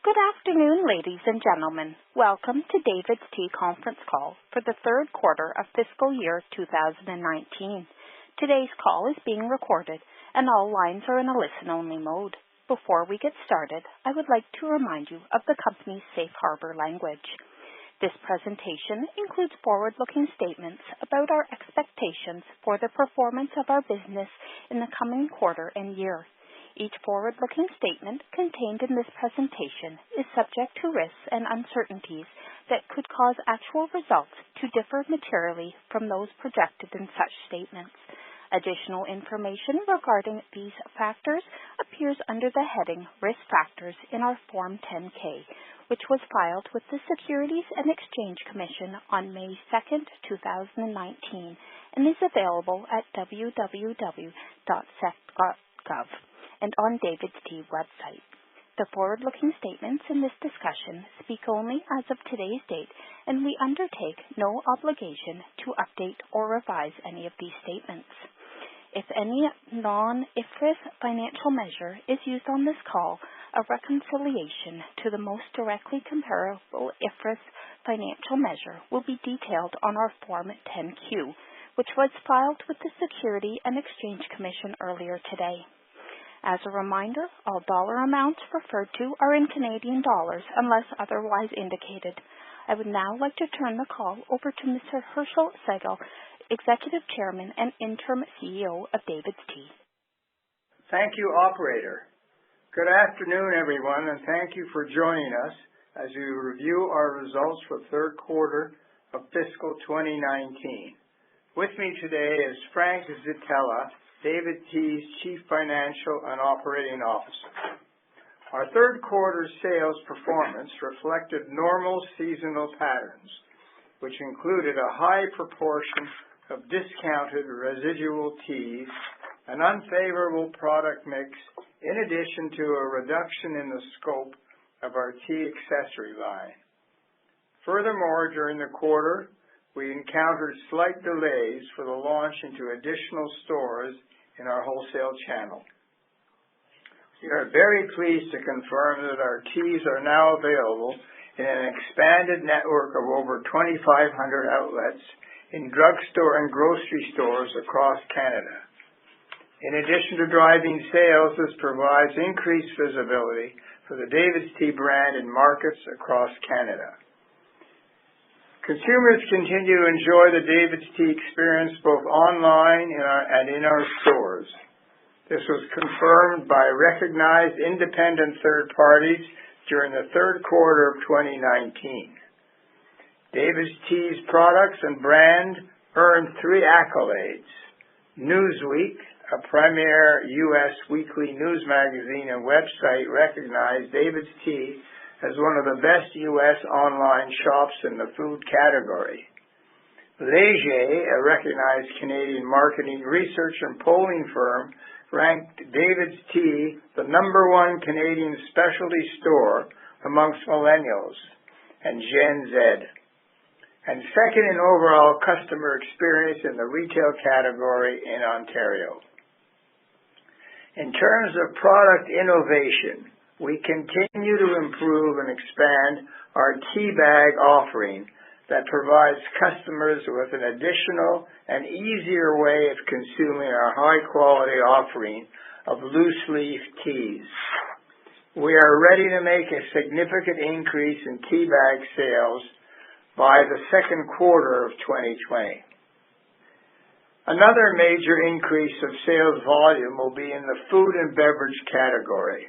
Good afternoon, ladies and gentlemen. Welcome to DAVIDsTEA conference call for the third quarter of fiscal year 2019. Today's call is being recorded and all lines are in a listen-only mode. Before we get started, I would like to remind you of the company's safe harbor language. This presentation includes forward-looking statements about our expectations for the performance of our business in the coming quarter and year. Each forward-looking statement contained in this presentation is subject to risks and uncertainties that could cause actual results to differ materially from those projected in such statements. Additional information regarding these factors appears under the heading Risk Factors in our Form 10-K, which was filed with the Securities and Exchange Commission on May 2nd, 2019, and is available at www.sec.gov and on DAVIDsTEA website. The forward-looking statements in this discussion speak only as of today's date, and we undertake no obligation to update or revise any of these statements. If any non-IFRS financial measure is used on this call, a reconciliation to the most directly comparable IFRS financial measure will be detailed on our Form 10-Q, which was filed with the Securities and Exchange Commission earlier today. As a reminder, all dollar amounts referred to are in Canadian dollars unless otherwise indicated. I would now like to turn the call over to Mr. Herschel Segal, Executive Chairman and Interim CEO of DAVIDsTEA. Thank you, Operator. Good afternoon, everyone, and thank you for joining us as we review our results for the third quarter of fiscal 2019. With me today is Frank Zitella, DAVIDsTEA's Chief Financial and Operating Officer. Our third quarter sales performance reflected normal seasonal patterns, which included a high proportion of discounted residual teas, an unfavorable product mix, in addition to a reduction in the scope of our tea accessory line. Furthermore, during the quarter, we encountered slight delays for the launch into additional stores in our wholesale channel. We are very pleased to confirm that our teas are now available in an expanded network of over 2,500 outlets in drugstore and grocery stores across Canada. In addition to driving sales, this provides increased visibility for the DAVIDsTEA brand in markets across Canada. Consumers continue to enjoy the DAVIDsTEA experience both online and in our stores. This was confirmed by recognized independent third parties during the third quarter of 2019. DAVIDsTEA's products and brand earned 3 accolades. Newsweek, a premier U.S. weekly news magazine and website, recognized DAVIDsTEA as one of the best U.S. online shops in the food category. Leger, a recognized Canadian marketing research and polling firm, ranked DAVIDsTEA the #1 Canadian specialty store amongst millennials and Gen Z, and second in overall customer experience in the retail category in Ontario. In terms of product innovation, we continue to improve and expand our tea bag offering that provides customers with an additional and easier way of consuming our high-quality offering of loose-leaf teas. We are ready to make a significant increase in tea bag sales by the second quarter of 2020. Another major increase of sales volume will be in the food and beverage category.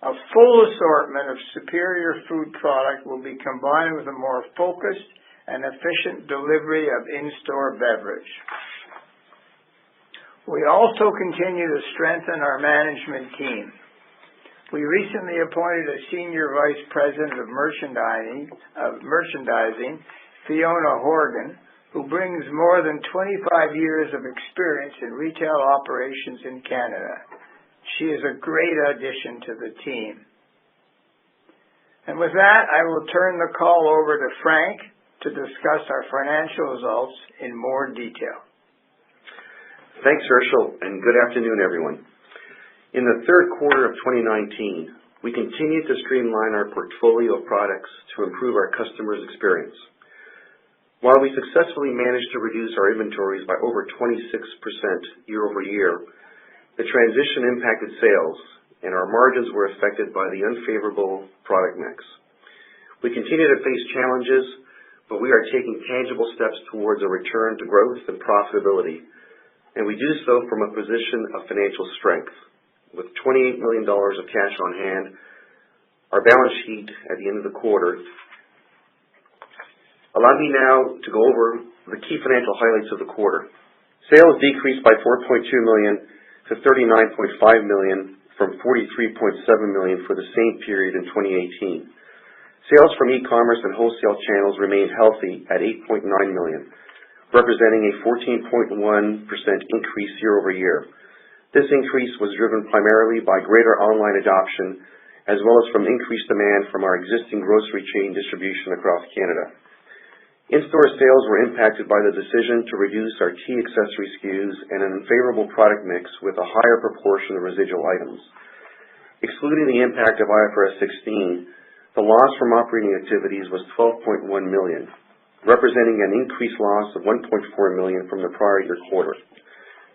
A full assortment of superior food product will be combined with a more focused and efficient delivery of in-store beverage. We also continue to strengthen our management team. We recently appointed a Senior Vice President of Merchandising, Fiona Horgan, who brings more than 25 years of experience in retail operations in Canada. She is a great addition to the team. And with that, I will turn the call over to Frank to discuss our financial results in more detail. Thanks, Herschel, and good afternoon, everyone. In the third quarter of 2019, We continue to streamline our portfolio of products to improve our customers' experience. While we successfully managed to reduce our inventories by over 26% year over year, the transition impacted sales, and our margins were affected by the unfavorable product mix. We continue to face challenges, but we are taking tangible steps towards a return to growth and profitability, and we do so from a position of financial strength. With $28 million of cash on hand, our balance sheet at the end of the quarter. Allow me now to go over the key financial highlights of the quarter. Sales decreased by $4.2 million to $39.5 million from $43.7 million for the same period in 2018. Sales from e-commerce and wholesale channels remained healthy at $8.9 million, representing a 14.1% increase year over year. This increase was driven primarily by greater online adoption, as well as from increased demand from our existing grocery chain distribution across Canada. In-store sales were impacted by the decision to reduce our key accessory SKUs and an unfavorable product mix with a higher proportion of residual items. Excluding the impact of IFRS 16, the loss from operating activities was $12.1 million, representing an increased loss of $1.4 million from the prior year quarter.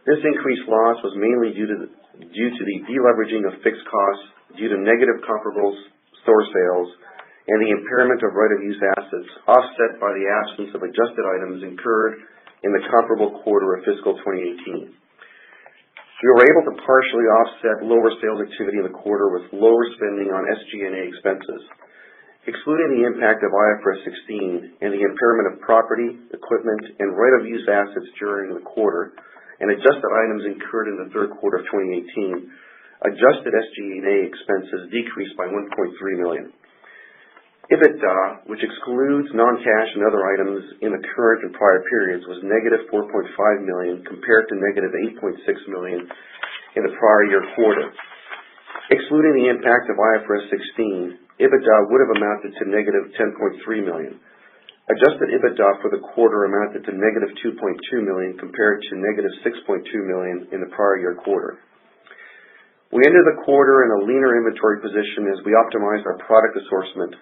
This increased loss was mainly due to the deleveraging of fixed costs due to negative comparable store sales and the impairment of right-of-use assets, offset by the absence of adjusted items incurred in the comparable quarter of fiscal 2018. We were able to partially offset lower sales activity in the quarter with lower spending on SG&A expenses. Excluding the impact of IFRS 16 and the impairment of property, equipment, and right-of-use assets during the quarter, and adjusted items incurred in the third quarter of 2018, adjusted SG&A expenses decreased by $1.3 million. EBITDA, which excludes non-cash and other items in the current and prior periods, was negative $4.5 million compared to negative $8.6 million in the prior year quarter. Excluding the impact of IFRS 16, EBITDA would have amounted to negative $10.3 million. Adjusted EBITDA for the quarter amounted to negative $2.2 million compared to negative $6.2 million in the prior year quarter. We ended the quarter in a leaner inventory position as we optimized our product assortment,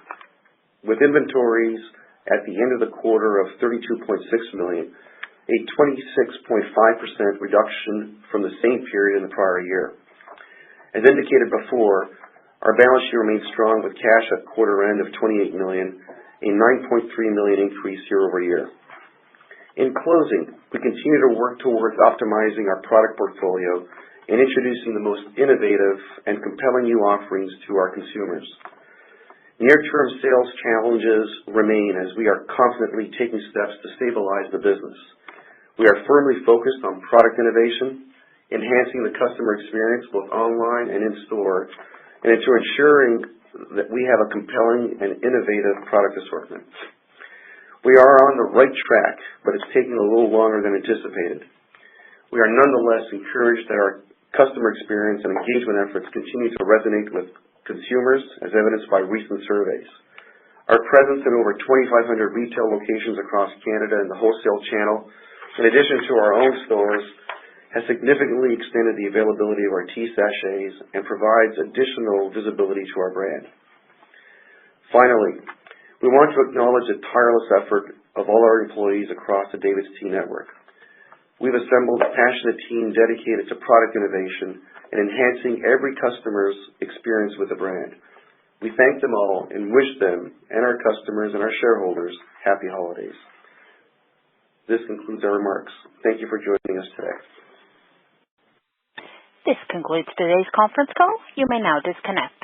with inventories at the end of the quarter of $32.6 million, a 26.5% reduction from the same period in the prior year. As indicated before, our balance sheet remains strong with cash at quarter end of $28 million, a $9.3 million increase year over year. In closing, we continue to work towards optimizing our product portfolio and introducing the most innovative and compelling new offerings to our consumers. Near-term sales challenges remain as we are confidently taking steps to stabilize the business. We are firmly focused on product innovation, enhancing the customer experience both online and in-store, and into ensuring that we have a compelling and innovative product assortment. We are on the right track, but it's taking a little longer than anticipated. We are nonetheless encouraged that our customer experience and engagement efforts continue to resonate with consumers, as evidenced by recent surveys. Our presence in over 2,500 retail locations across Canada in the wholesale channel, in addition to our own stores, has significantly extended the availability of our tea sachets and provides additional visibility to our brand. Finally, we want to acknowledge the tireless effort of all our employees across the DAVIDsTEA network. We've assembled a passionate team dedicated to product innovation and enhancing every customer's experience with the brand. We thank them all and wish them and our customers and our shareholders happy holidays. This concludes our remarks. Thank you for joining us today. This concludes today's conference call. You may now disconnect.